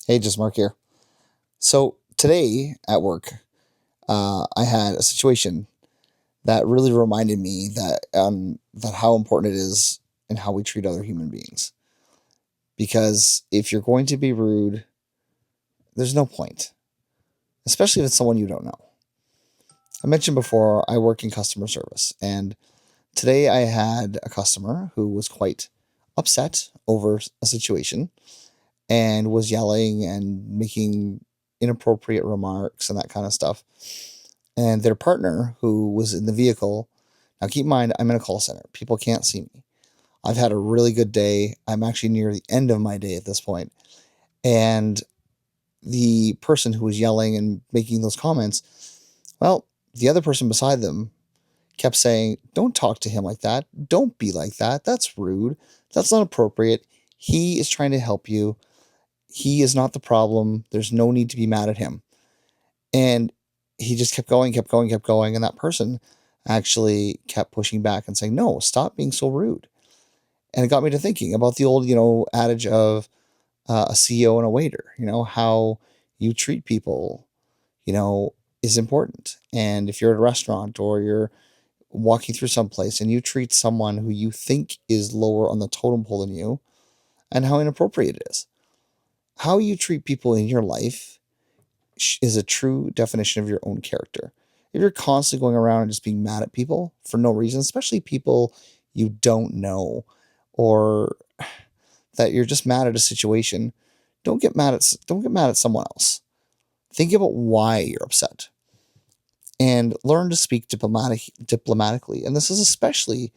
Hey, just Mark here. So today at work, I had a situation that really reminded me that how important it is and how we treat other human beings. Because if you're going to be rude, there's no point, especially if it's someone you don't know. I mentioned before I work in customer service, and today I had a customer who was quite upset over a situation and was yelling and making inappropriate remarks and that kind of stuff. And their partner, who was in the vehicle, now keep in mind, I'm in a call center. People can't see me. I've had a really good day. I'm actually near the end of my day at this point. And the person who was yelling and making those comments, well, the other person beside them kept saying, "Don't talk to him like that. Don't be like that. That's rude. That's not appropriate. He is trying to help you. He is not the problem. There's no need to be mad at him." And he just kept going, kept going, kept going. And that person actually kept pushing back and saying, "No, stop being so rude." And it got me to thinking about the old, adage of a CEO and a waiter, how you treat people, you know, is important. And if you're at a restaurant or you're walking through some place and you treat someone who you think is lower on the totem pole than you, and how inappropriate it is. How you treat people in your life is a true definition of your own character. If you're constantly going around and just being mad at people for no reason, especially people you don't know, or that you're just mad at a situation, don't get mad at someone else. Think about why you're upset and learn to speak diplomatically. And this is especially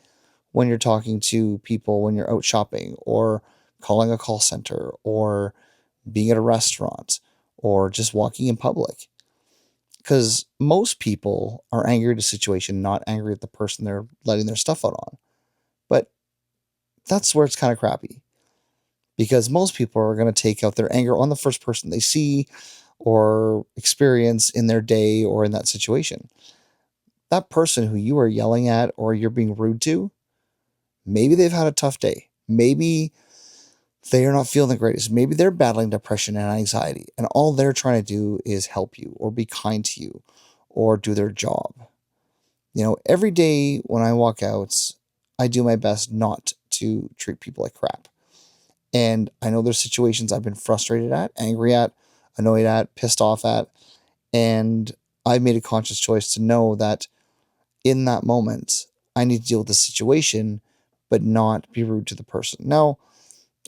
when you're talking to people when you're out shopping or calling a call center or being at a restaurant or just walking in public. Because most people are angry at a situation, not angry at the person they're letting their stuff out on. But that's where it's kind of crappy because most people are going to take out their anger on the first person they see or experience in their day or in that situation. That person who you are yelling at or you're being rude to, maybe they've had a tough day. Maybe they are not feeling the greatest. Maybe they're battling depression and anxiety, and all they're trying to do is help you or be kind to you or do their job. Every day when I walk out, I do my best not to treat people like crap. And I know there's situations I've been frustrated at, angry at, annoyed at, pissed off at, and I've made a conscious choice to know that in that moment, I need to deal with the situation, but not be rude to the person. Now,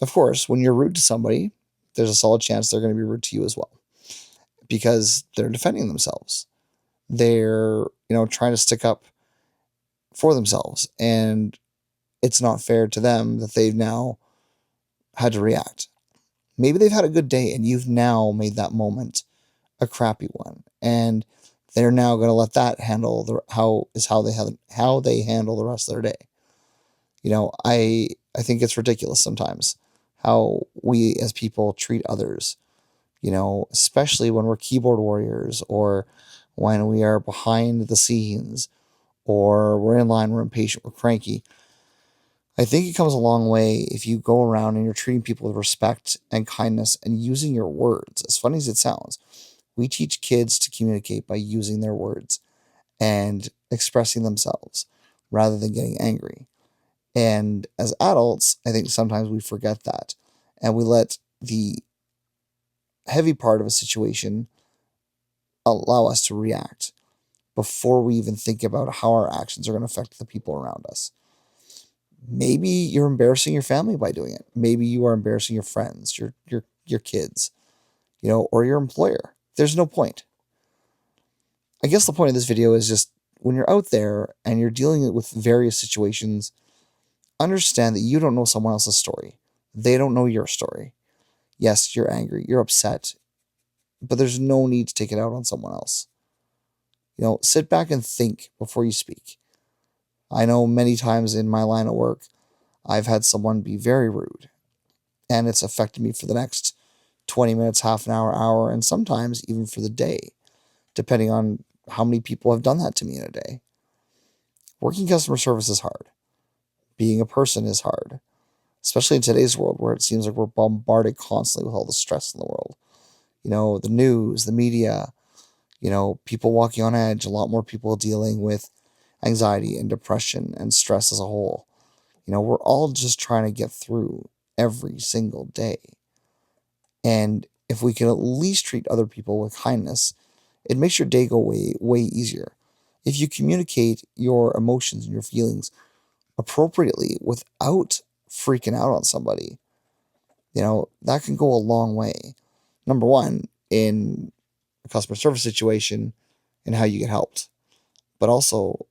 of course, when you're rude to somebody, there's a solid chance they're going to be rude to you as well because they're defending themselves. They're, trying to stick up for themselves. And it's not fair to them that they've now had to react. Maybe they've had a good day and you've now made that moment a crappy one. And they're now going to let that handle how they handle the rest of their day. I think it's ridiculous sometimes how we as people treat others, especially when we're keyboard warriors or when we are behind the scenes or we're in line, we're impatient, we're cranky. I think it comes a long way if you go around and you're treating people with respect and kindness and using your words. As funny as it sounds, we teach kids to communicate by using their words and expressing themselves rather than getting angry. And as adults, I think sometimes we forget that and we let the heavy part of a situation allow us to react before we even think about how our actions are going to affect the people around us. Maybe you're embarrassing your family by doing it. Maybe you are embarrassing your friends, your kids, or your employer. There's no point. I guess the point of this video is just when you're out there and you're dealing with various situations, understand that you don't know someone else's story. They don't know your story. Yes, you're angry, you're upset, but there's no need to take it out on someone else. Sit back and think before you speak. I know many times in my line of work, I've had someone be very rude, and it's affected me for the next 20 minutes, half an hour, and sometimes even for the day, depending on how many people have done that to me in a day. Working customer service is hard. Being a person is hard, especially in today's world where it seems like we're bombarded constantly with all the stress in the world. The news, the media, people walking on edge, a lot more people dealing with anxiety and depression and stress as a whole. We're all just trying to get through every single day. And if we can at least treat other people with kindness, it makes your day go way, way easier. If you communicate your emotions and your feelings appropriately without freaking out on somebody, that can go a long way. Number one, in a customer service situation, and how you get helped, but also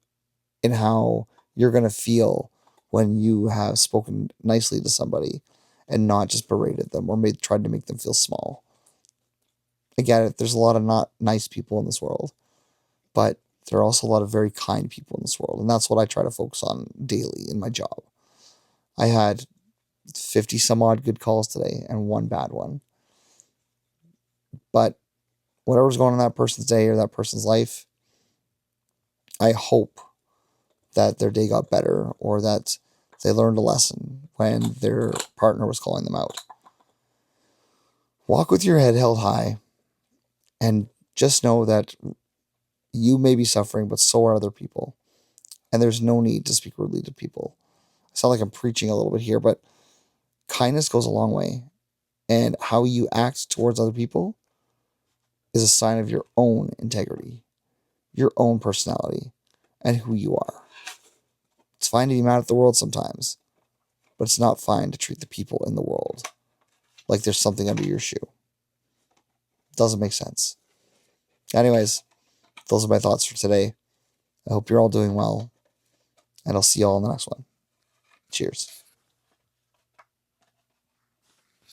in how you're going to feel when you have spoken nicely to somebody and not just berated them or tried to make them feel small. I get it. There's a lot of not nice people in this world, but there are also a lot of very kind people in this world. And that's what I try to focus on daily in my job. I had 50 some odd good calls today and one bad one. But whatever's going on in that person's day or that person's life, I hope that their day got better or that they learned a lesson when their partner was calling them out. Walk with your head held high and just know that you may be suffering, but so are other people. And there's no need to speak rudely to people. I sound like I'm preaching a little bit here, but kindness goes a long way. And how you act towards other people is a sign of your own integrity, your own personality, and who you are. It's fine to be mad at the world sometimes, but it's not fine to treat the people in the world like there's something under your shoe. Doesn't make sense. Anyways, those are my thoughts for today. I hope you're all doing well, and I'll see you all in the next one. Cheers.